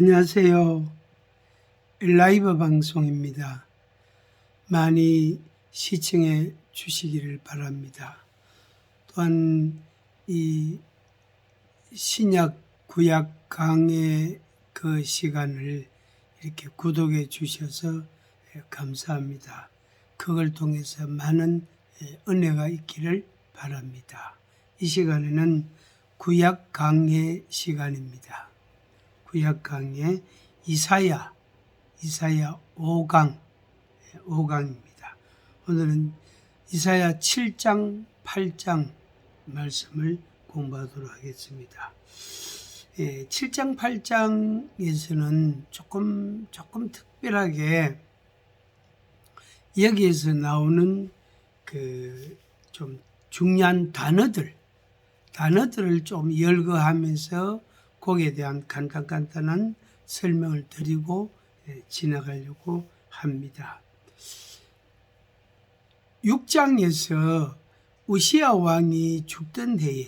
안녕하세요. 라이브 방송입니다. 많이 시청해 주시기를 바랍니다. 또한 이 신약 구약 강의 그 시간을 이렇게 구독해 주셔서 감사합니다. 그걸 통해서 많은 은혜가 있기를 바랍니다. 이 시간에는 구약 강의 시간입니다. 구약 강의 이사야 5강입니다. 오늘은 이사야 7장, 8장 말씀을 공부하도록 하겠습니다. 7장, 8장에서는 조금 특별하게 여기에서 나오는 좀 중요한 단어들을 좀 열거하면서 거기에 대한 간단한 설명을 드리고 지나가려고 합니다. 6장에서 우시야 왕이 죽던 해에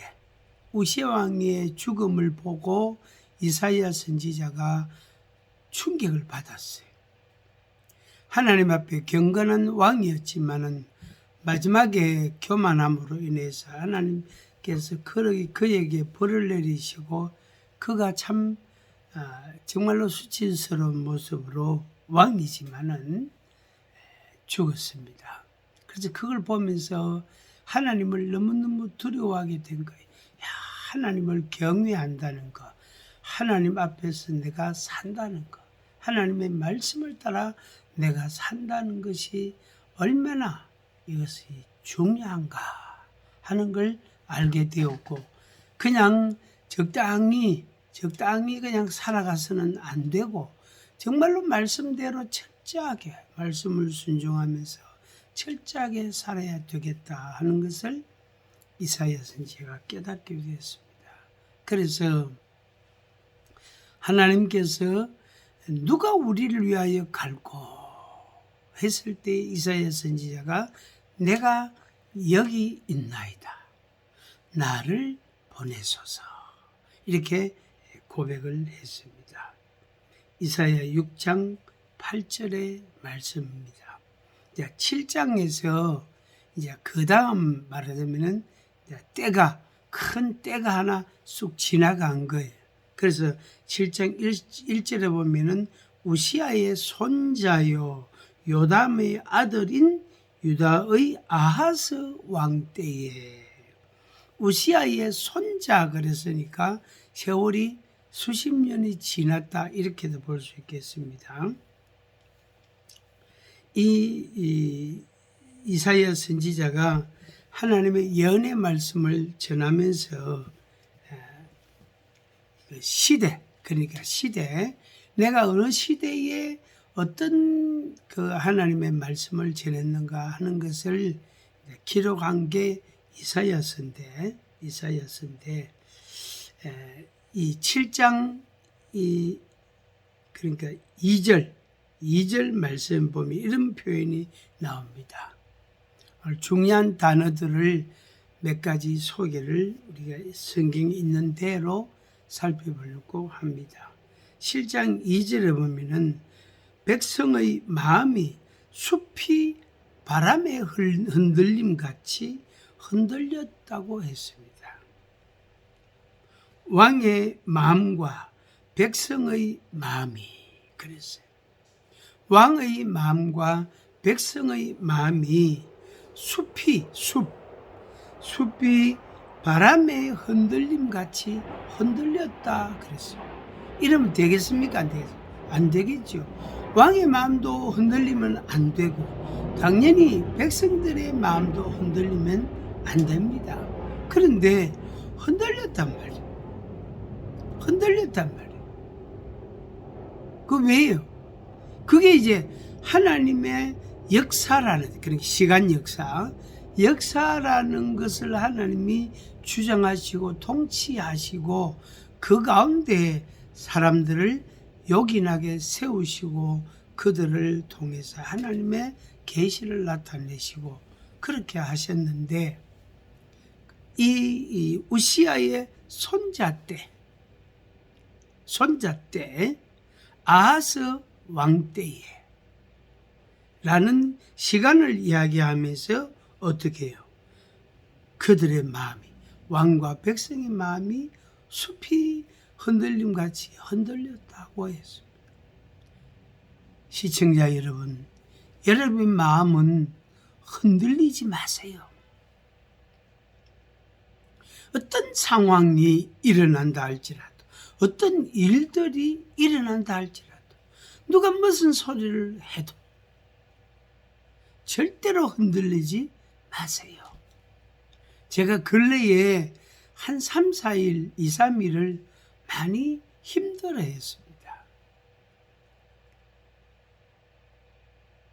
우시야 왕의 죽음을 보고 이사야 선지자가 충격을 받았어요. 하나님 앞에 경건한 왕이었지만은 마지막에 교만함으로 인해서 하나님께서 그에게 벌을 내리시고 그가 참 정말로 수치스러운 모습으로 왕이지만은 죽었습니다. 그래서 그걸 보면서 하나님을 너무너무 두려워하게 된 거예요. 하나님을 경외한다는 것, 하나님 앞에서 내가 산다는 것, 하나님의 말씀을 따라 내가 산다는 것이 얼마나 이것이 중요한가 하는 걸 알게 되었고, 그냥 적당히 그냥 살아가서는 안 되고 정말로 말씀대로 철저하게 말씀을 순종하면서 철저하게 살아야 되겠다 하는 것을 이사야 선지자가 깨닫게 되었습니다. 그래서 하나님께서 누가 우리를 위하여 갈고 했을 때 이사야 선지자가 내가 여기 있나이다. 나를 보내소서. 이렇게 고백을 했습니다. 이사야 6장 8절의 말씀입니다. 7장에서 이제 그 다음 말하자면은 큰 때가 하나 쑥 지나간 거예요. 그래서 7장 1절에 보면은 우시야의 손자요 요담의 아들인 유다의 아하스 왕 때에 우시야의 손자 그랬으니까 세월이 수십 년이 지났다 이렇게도 볼 수 있겠습니다. 이 이사야 선지자가 하나님의 예언의 말씀을 전하면서 시대 내가 어느 시대에 어떤 그 하나님의 말씀을 전했는가 하는 것을 기록한 게 이사야서인데 이 7장 그러니까 2절 말씀 보면 이런 표현이 나옵니다. 중요한 단어들을 몇 가지 소개를 우리가 성경에 있는 대로 살펴보려고 합니다. 7장 2절에 보면은 백성의 마음이 숲이 바람에 흔들림 같이 흔들렸다고 했습니다. 왕의 마음과 백성의 마음이 그랬어요. 왕의 마음과 백성의 마음이 숲이 바람의 흔들림 같이 흔들렸다 그랬어요. 이러면 되겠습니까? 안 되겠습니까? 안 되겠죠. 왕의 마음도 흔들리면 안 되고 당연히 백성들의 마음도 흔들리면 안 됩니다. 그런데 흔들렸단 말이에요. 그 왜요? 그게 이제 하나님의 역사라는, 그러니까 시간 역사라는 것을 하나님이 주장하시고 통치하시고 그 가운데 사람들을 요긴하게 세우시고 그들을 통해서 하나님의 계시를 나타내시고 그렇게 하셨는데, 이 우시야의 손자 때 아하스 왕 때에 라는 시간을 이야기하면서 어떻게 해요? 그들의 마음이, 왕과 백성의 마음이 숲이 흔들림같이 흔들렸다고 했습니다. 시청자 여러분, 여러분의 마음은 흔들리지 마세요. 어떤 상황이 일어난다 할지라도, 어떤 일들이 일어난다 할지라도, 누가 무슨 소리를 해도 절대로 흔들리지 마세요. 제가 근래에 한 3, 4일, 2, 3일을 많이 힘들어 했습니다.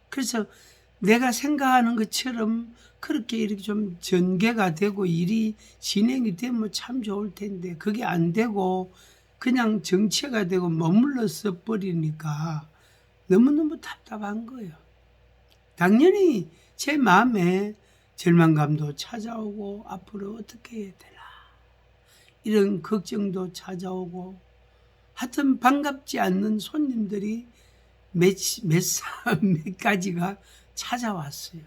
그래서 내가 생각하는 것처럼 그렇게 이렇게 좀 전개가 되고 일이 진행이 되면 참 좋을 텐데 그게 안 되고 그냥 정체가 되고 머물러서 버리니까 너무너무 답답한 거예요. 당연히 제 마음에 절망감도 찾아오고 앞으로 어떻게 해야 되나 이런 걱정도 찾아오고 하여튼 반갑지 않는 손님들이 몇 가지가 찾아왔어요.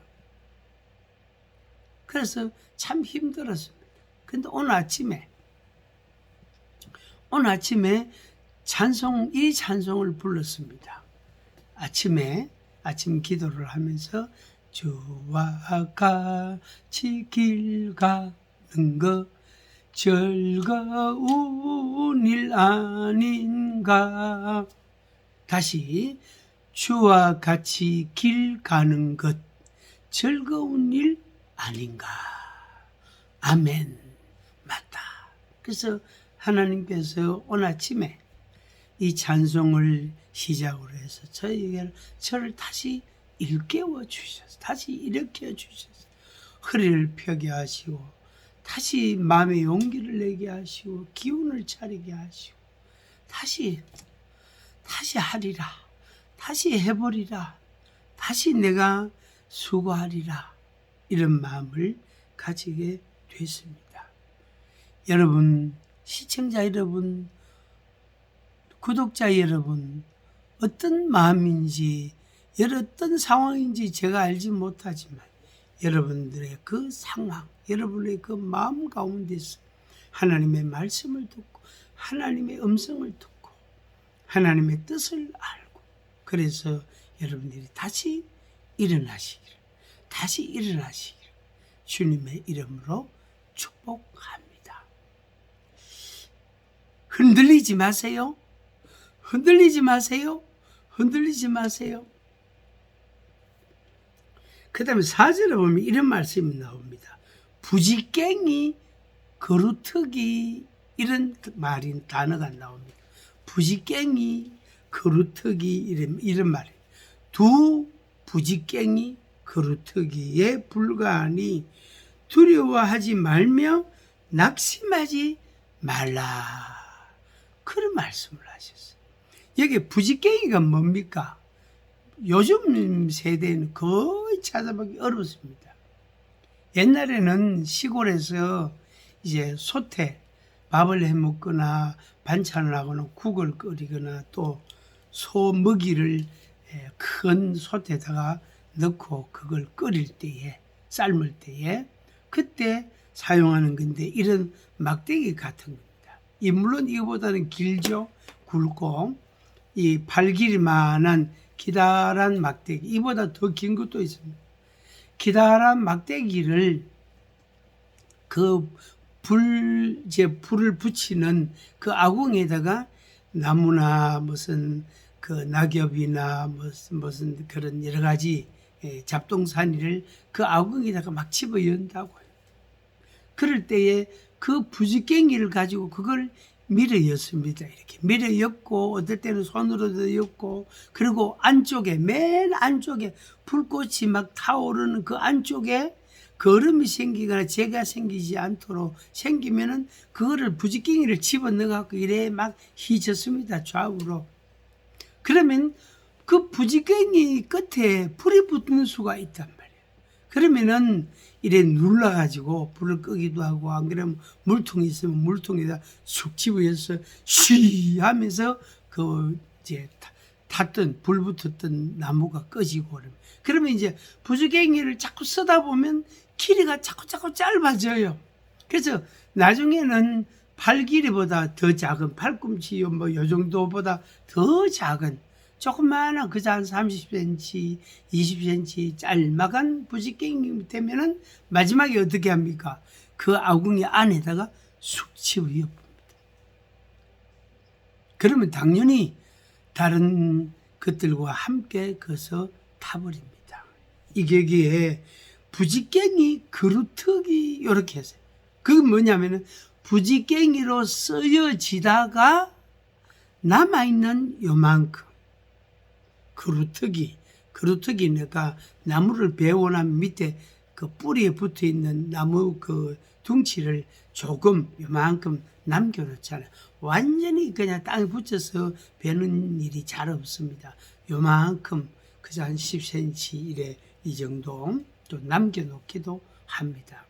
그래서 참 힘들었습니다. 근데 오늘 아침에 이 찬송을 불렀습니다. 아침 기도를 하면서 주와 같이 길 가는 것 즐거운 일 아닌가. 다시 주와 같이 길 가는 것 즐거운 일 아닌가. 아멘. 맞다. 그래서 하나님께서 오늘 아침에 이 찬송을 시작으로 해서 저를 다시 일깨워 주셔서 다시 일으켜 주셔서 허리를 펴게 하시고 다시 마음의 용기를 내게 하시고 기운을 차리게 하시고 다시 하리라. 다시 해보리라. 다시 내가 수고하리라. 이런 마음을 가지게 됐습니다. 여러분, 시청자 여러분, 구독자 여러분, 어떤 마음인지, 어떤 상황인지 제가 알지 못하지만 여러분들의 그 상황, 여러분의 그 마음 가운데서 하나님의 말씀을 듣고 하나님의 음성을 듣고 하나님의 뜻을 알고 그래서 여러분들이 다시 일어나시기를 주님의 이름으로 축복합니다. 흔들리지 마세요. 그 다음에 4절에 보면 이런 말씀이 나옵니다. 부지깽이 거루터기 이런 단어가 나옵니다. 부지깽이 거루터기 이런 말이에요. 두 부지깽이 거루터기에 불과하니 두려워하지 말며 낙심하지 말라. 그런 말씀을 하셨어요. 여기 부지깽이가 뭡니까? 요즘 세대는 거의 찾아보기 어렵습니다. 옛날에는 시골에서 이제 솥에 밥을 해 먹거나 반찬을 하거나 국을 끓이거나 또 소 먹이를 큰 솥에다가 넣고 그걸 끓일 때에 삶을 때에 그때 사용하는 건데 이런 막대기 같은 겁니다. 물론 이거보다는 길죠. 굵고 이 발 길이만한 기다란 막대기, 이보다 더 긴 것도 있습니다. 기다란 막대기를 불을 붙이는 그 아궁에다가 나무나 무슨 그 낙엽이나 무슨 그런 여러 가지 잡동사니를 그 아궁에다가 막 집어 연다고요. 그럴 때에 그 부지깽이를 가지고 그걸 밀어 였습니다. 이렇게 밀어 였고 어떨 때는 손으로도 였고 그리고 맨 안쪽에 불꽃이 막 타오르는 그 안쪽에 거름이 생기거나 재가 생기지 않도록 생기면은 그거를 부지깽이를 집어넣어 갖고 이래 막 휘젓습니다. 좌우로. 그러면 그 부지깽이 끝에 불이 붙는 수가 있단 말이에요. 그러면은 이래 눌러가지고 불을 끄기도 하고 안 그러면 물통이 있으면 물통에다 쑥 집어서 쉬 하면서 그 이제 탔던 불 붙었던 나무가 꺼지고 그러면 이제 부지깽이를 자꾸 쓰다 보면 길이가 자꾸 짧아져요. 그래서 나중에는 팔 길이보다 더 작은 팔꿈치 뭐 요 정도보다 더 작은 조그마한 그저 한 30cm, 20cm 짤막한 부지깽이 되면은 마지막에 어떻게 합니까? 그 아궁이 안에다가 숙취를 엿봅니다. 그러면 당연히 다른 것들과 함께 거서 타버립니다. 이게 부지깽이 그루터기 이렇게 했어요. 그게 뭐냐면은 부지깽이로 쓰여지다가 남아있는 요만큼 그루터기니까 나무를 베어나면 밑에 그 뿌리에 붙어 있는 나무 그 둥치를 조금 요만큼 남겨놓잖아요. 완전히 그냥 땅에 붙여서 베는 일이 잘 없습니다. 요만큼 그저 한 10cm 이래 이 정도 또 남겨놓기도 합니다.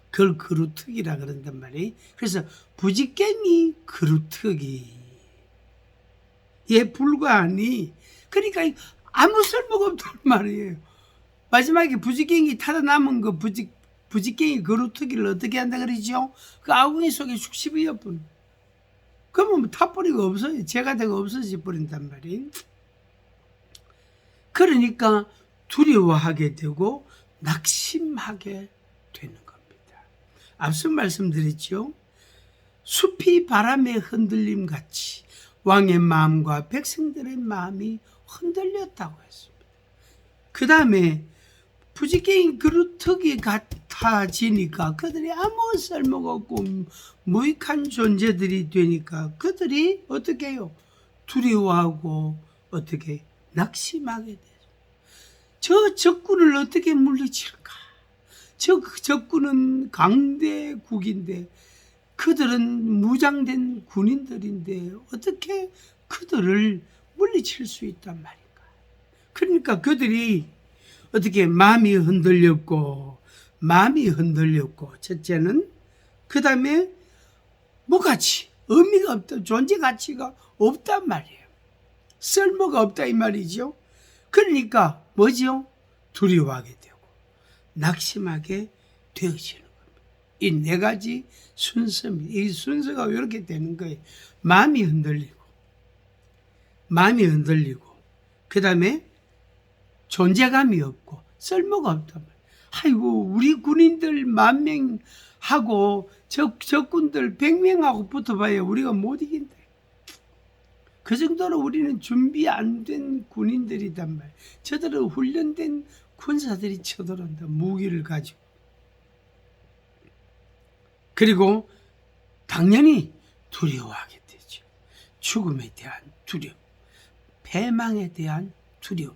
그걸 그루터기라 그런단 말이에요. 그래서 부지깽이 그루터기에 불과하니 그러니까 아무 쓸모가 없단 말이에요. 마지막에 부지깽이 타다 남은 그 부지깽이 그루터기를 어떻게 한다 그러죠? 그 아궁이 속에 숙십이 엿분. 그러면 뭐 타뿌리가 없어요. 재가대가 없어져 버린단 말이에요. 그러니까 두려워하게 되고 낙심하게 되는 겁니다. 앞서 말씀드렸죠. 숲이 바람에 흔들림 같이 왕의 마음과 백성들의 마음이 흔들렸다고 했습니다. 그 다음에 부지깽이 그루터기 같아지니까 그들이 아무 쓸모가 없고 무익한 존재들이 되니까 그들이 어떻게 해요? 두려워하고 어떻게 낙심하게 돼요. 저 적군을 어떻게 물리칠까? 저 적군은 강대국인데 그들은 무장된 군인들인데 어떻게 그들을 물리칠 수 있단 말인가? 그러니까 그들이 어떻게 마음이 흔들렸고 첫째는 그 다음에 뭐같이 의미가 없다, 존재 가치가 없단 말이에요. 쓸모가 없다 이 말이죠. 그러니까 뭐죠? 두려워하게 되고 낙심하게 되어지는 겁니다. 이 네 가지 순서입니다. 이 순서가 이렇게 되는 거예요. 마음이 흔들리고 그 다음에 존재감이 없고 쓸모가 없단 말이에요. 아이고 우리 군인들 10,000명하고 적군들 100명하고 붙어봐야 우리가 못 이긴다. 그 정도로 우리는 준비 안 된 군인들이단 말이에요. 저들은 훈련된 군사들이 쳐들어온다. 무기를 가지고. 그리고 당연히 두려워하게 되죠. 죽음에 대한 두려움, 패망에 대한 두려움,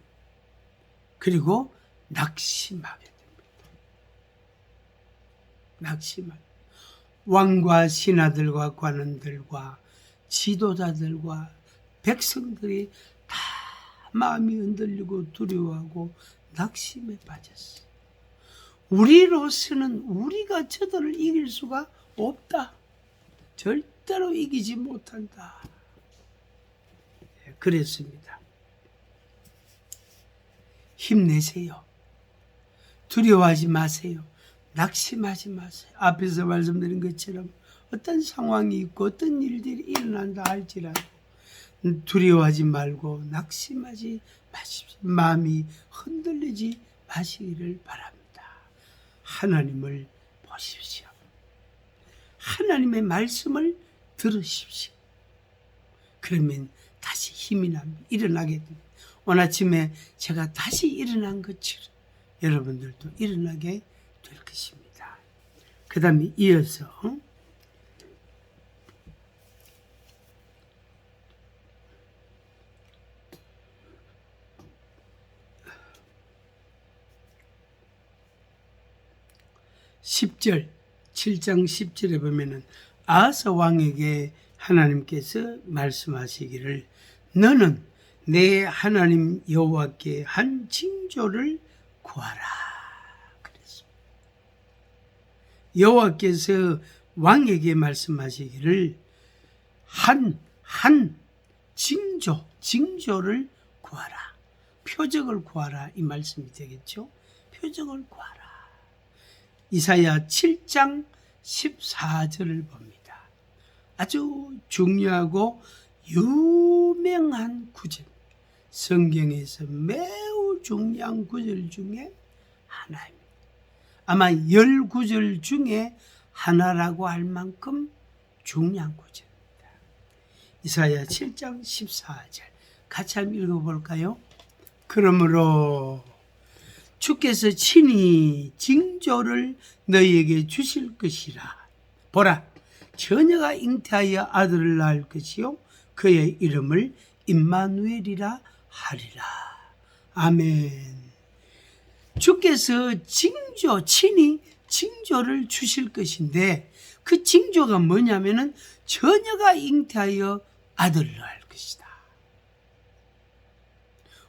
그리고 낙심하게 됩니다. 낙심하게. 왕과 신하들과 관원들과 지도자들과 백성들이 다 마음이 흔들리고 두려워하고 낙심에 빠졌어요. 우리로서는 우리가 저들을 이길 수가 없다. 절대로 이기지 못한다. 그랬습니다. 힘내세요. 두려워하지 마세요. 낙심하지 마세요. 앞에서 말씀드린 것처럼 어떤 상황이 있고 어떤 일들이 일어난다 할지라도 두려워하지 말고 낙심하지 마십시오. 마음이 흔들리지 마시기를 바랍니다. 하나님을 보십시오. 하나님의 말씀을 들으십시오. 그러면 다시 힘이 일어나게 됩니다. 오늘 아침에 제가 다시 일어난 것처럼 여러분들도 일어나게 될 것입니다. 그 다음에 이어서 10절, 7장 10절에 보면은 아하스 왕에게 하나님께서 말씀하시기를 너는 내 하나님 여호와께 한 징조를 구하라. 그랬습니다. 여호와께서 왕에게 말씀하시기를 한 징조를 구하라. 표적을 구하라. 이 말씀이 되겠죠. 표적을 구하라. 이사야 7장 14절을 봅니다. 아주 중요하고 유명한 구절. 성경에서 매우 중요한 구절 중에 하나입니다. 아마 10구절 중에 하나라고 할 만큼 중요한 구절입니다. 이사야 7장 14절 같이 한번 읽어볼까요? 그러므로 주께서 친히 징조를 너희에게 주실 것이라. 보라, 처녀가 잉태하여 아들을 낳을 것이요 그의 이름을 임마누엘이라 하리라. 아멘. 주께서 친히 징조를 주실 것인데 그 징조가 뭐냐면은 처녀가 잉태하여 아들을 낳을 것이다.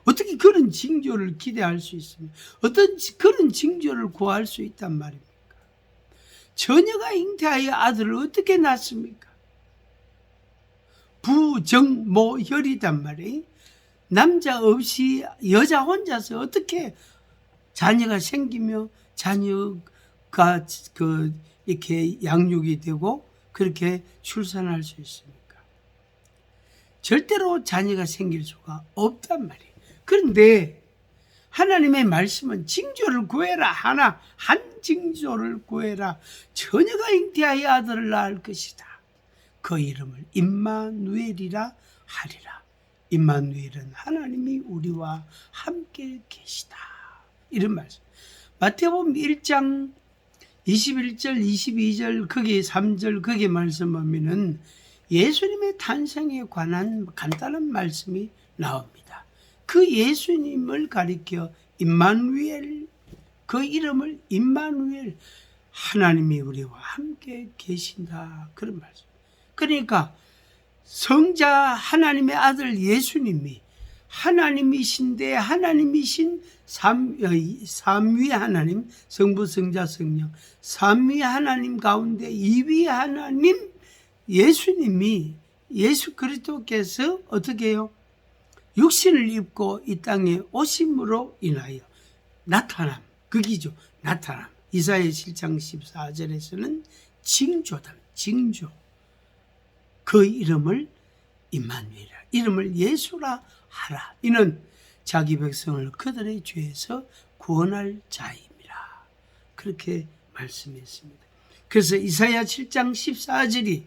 어떻게 그런 징조를 기대할 수 있습니까? 어떤 그런 징조를 구할 수 있단 말입니까? 처녀가 잉태하여 아들을 어떻게 낳습니까? 부정모혈이단 말이에요. 남자 없이 여자 혼자서 어떻게 자녀가 생기며 자녀가 이렇게 양육이 되고 그렇게 출산할 수 있습니까? 절대로 자녀가 생길 수가 없단 말이에요. 그런데 하나님의 말씀은 징조를 구해라. 한 징조를 구해라. 처녀가 잉태하여 아들을 낳을 것이다. 그 이름을 임마누엘이라 하리라. 임마누엘은 하나님이 우리와 함께 계시다. 이런 말씀. 마태복음 1장 21절 22절 거기 3절 거기 말씀 보면은 예수님의 탄생에 관한 간단한 말씀이 나옵니다. 그 예수님을 가리켜 임마누엘, 그 이름을 임마누엘, 하나님이 우리와 함께 계신다. 그런 말씀. 그러니까 성자 하나님의 아들 예수님이 하나님이신데 하나님이신 삼위 하나님, 성부, 성자, 성령, 삼위 하나님 가운데 2위 하나님 예수님이, 예수 그리스도께서 어떻게 해요? 육신을 입고 이 땅에 오심으로 인하여 나타남, 극이죠. 나타남. 이사야 7장 14절에서는 징조다. 징조. 그 이름을 임마누엘이라, 이름을 예수라 하라. 이는 자기 백성을 그들의 죄에서 구원할 자임이라. 그렇게 말씀했습니다. 그래서 이사야 7장 14절이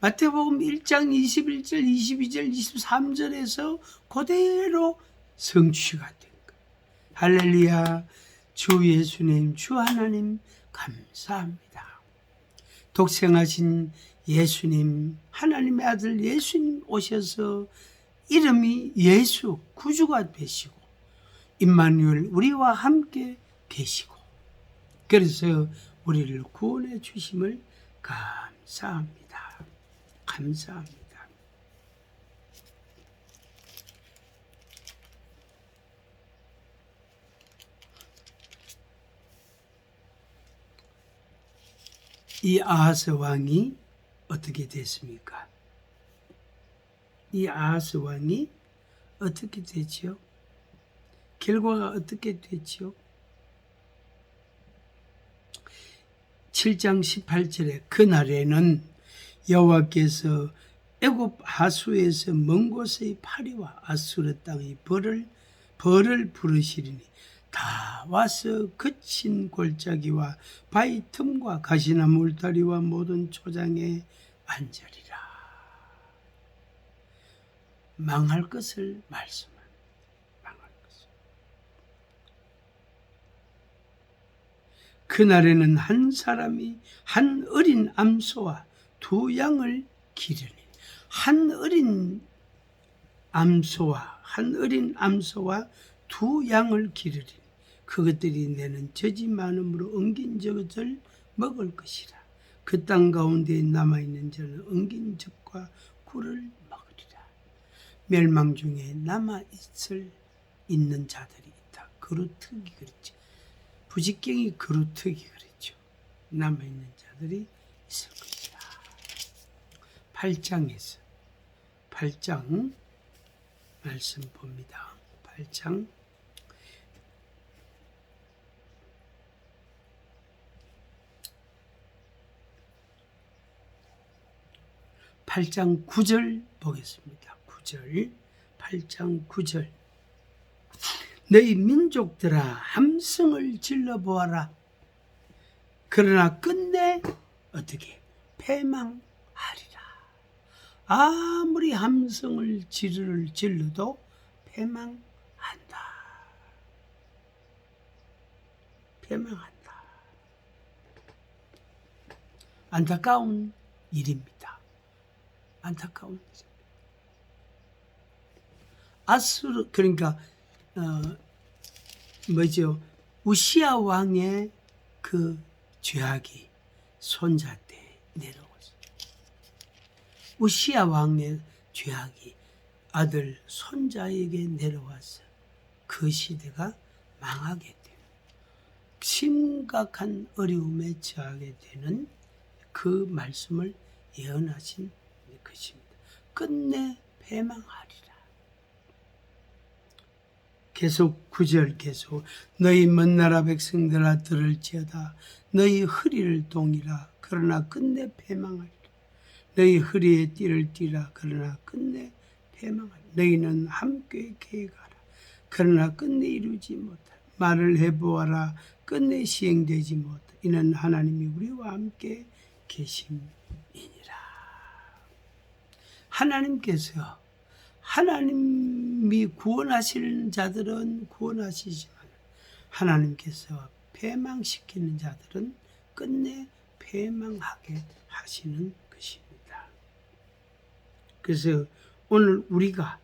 마태복음 1장 21절, 22절, 23절에서 그대로 성취가 된 거예요. 할렐루야. 주 예수님, 주 하나님 감사합니다. 독생하신 예수님, 하나님의 아들 예수님 오셔서 이름이 예수, 구주가 되시고 임마누엘, 우리와 함께 계시고 그래서 우리를 구원해 주심을 감사합니다. 감사합니다. 이 아하스 왕이 어떻게 됐습니까? 이 아하스 왕이 어떻게 됐죠? 결과가 어떻게 됐죠? 7장 18절에 그날에는 여호와께서 애굽 하수에서 먼 곳의 파리와 아수르 땅의 벌을 부르시리니 다 와서 거친 골짜기와 바위 틈과 가시나무 울타리와 모든 초장에 앉으리라. 망할 것을 말씀한, 망할 것을. 그날에는 한 사람이 한 어린 암소와 두 양을 기르니, 한 어린 암소와 두 양을 기르리니 그것들이 내는 젖이 많음으로 엉긴 젖을 먹을 것이라. 그 땅 가운데 남아있는 자는 엉긴 젖과 꿀을 먹으리라. 멸망 중에 남아있는 자들이 있다. 그루터기 그랬죠. 부직경이 그루터기 그랬죠. 남아있는 자들이 있을 것이다. 8장 말씀 봅니다. 8장 9절 보겠습니다. 9절 8장 9절 너희 민족들아 함성을 질러보아라. 그러나 끝내 어떻게 패망하리라. 아무리 함성을 질러도 패망한다. 패망한다. 안타까운 일입니다. 안타까운 일입니다. 아수르 그러니까 우시야 왕의 그 죄악이 손자 때 내려왔어요. 우시야 왕의 죄악이 아들 손자에게 내려와서 그 시대가 망하게 돼요. 심각한 어려움에 처하게 되는 그 말씀을 예언하신 것입니다. 끝내 패망하리라. 계속 9절 계속 너희 먼 나라 백성들아 들을지어다. 너희 허리를 동이라. 그러나 끝내 패망하리라. 너희 허리에 띠를 띠라. 그러나 끝내 패망하리라. 너희는 함께 계획하라. 그러나 끝내 이루지 못하라. 말을 해보아라. 끝내 시행되지 못하라. 이는 하나님이 우리와 함께 계심이니라. 하나님께서 하나님이 구원하시는 자들은 구원하시지만 하나님께서 패망시키는 자들은 끝내 패망하게 하시는 것입니다. 그래서 오늘 우리가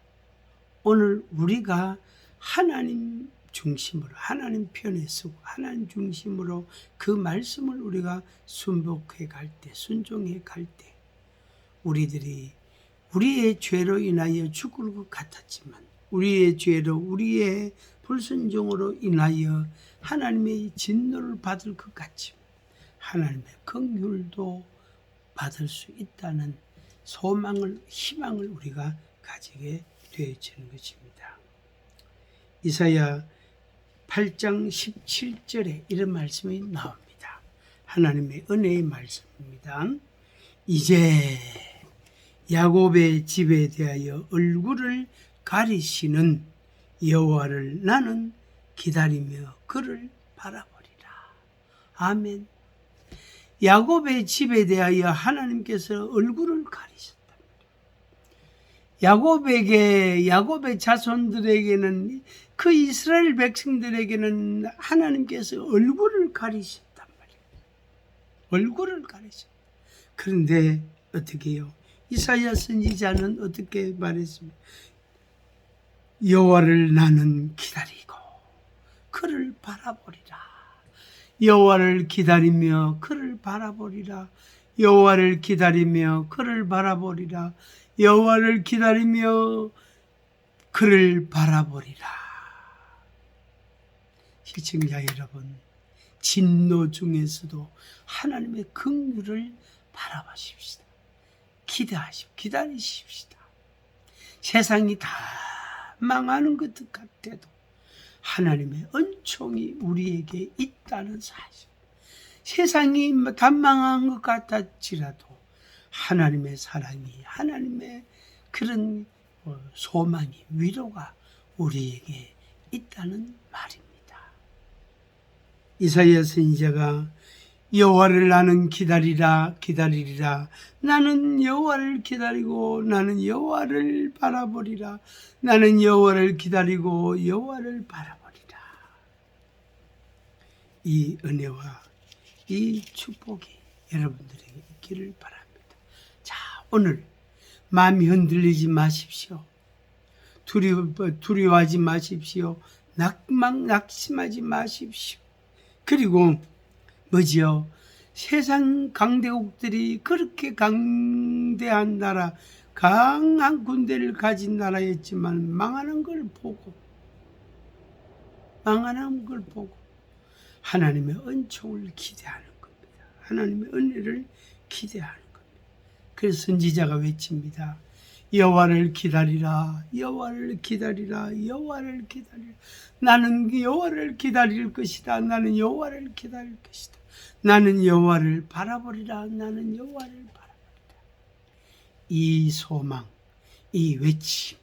하나님 중심으로 하나님 편에 서고 하나님 중심으로 그 말씀을 우리가 순복해 갈 때, 순종해 갈 때 우리들이 우리의 죄로 인하여 죽을 것 같았지만 우리의 죄로 우리의 불순종으로 인하여 하나님의 진노를 받을 것 같지만 하나님의 긍휼도 받을 수 있다는 소망을 희망을 우리가 가지게 되어지는 것입니다. 이사야 8장 17절에 이런 말씀이 나옵니다. 하나님의 은혜의 말씀입니다. 이제 야곱의 집에 대하여 얼굴을 가리시는 여호와를 나는 기다리며 그를 바라보리라. 아멘. 야곱의 집에 대하여 하나님께서 얼굴을 가리셨다. 야곱의 자손들에게는 그 이스라엘 백성들에게는 하나님께서 얼굴을 가리셨단 말이에요. 얼굴을 가리셨다. 그런데 어떻게 해요? 이사야 선지자는 어떻게 말했습니까? 여호와를 나는 기다리고 그를 바라보리라. 여호와를 기다리며 그를 바라보리라. 여호와를 기다리며 그를 바라보리라. 여호와를 기다리며 그를 바라보리라. 시청자 여러분, 진노 중에서도 하나님의 긍휼을 바라보십시다. 기다리십시다. 세상이 다 망하는 것 같아도 하나님의 은총이 우리에게 있다는 사실. 세상이 다 망한 것 같았지라도 하나님의 사랑이, 하나님의 그런 소망이, 위로가 우리에게 있다는 말입니다. 이사야 선지자가 여호와를 나는 기다리리라. 나는 여호와를 기다리고 나는 여호와를 바라보리라. 나는 여호와를 기다리고 여호와를 바라보리라. 이 은혜와 이 축복이 여러분들에게 있기를 바랍니다. 자, 오늘 마음이 흔들리지 마십시오. 두려워하지 마십시오. 낙심하지 마십시오. 그리고 뭐지요? 세상 강대국들이 그렇게 강대한 나라, 강한 군대를 가진 나라였지만 망하는 걸 보고 하나님의 은총을 기대하는 겁니다. 하나님의 은혜를 기대하는 겁니다. 그래서 선지자가 외칩니다. 여호와를 기다리라. 여호와를 기다리라. 여호와를 기다리라. 나는 여호와를 기다릴 것이다. 나는 여호와를 기다릴 것이다. 나는 여호와를 바라보리라. 나는 여호와를 바라보리라. 이 소망, 이 외침,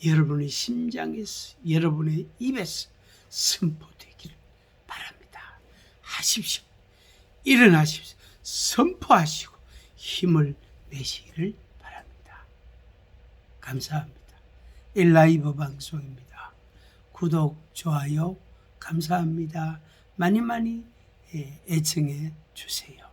여러분의 심장에서, 여러분의 입에서 선포되기를 바랍니다. 하십시오. 일어나십시오. 선포하시고 힘을 내시기를 바랍니다. 감사합니다. 일라이브 방송입니다. 구독, 좋아요 감사합니다. 많이 많이 애청해 주세요.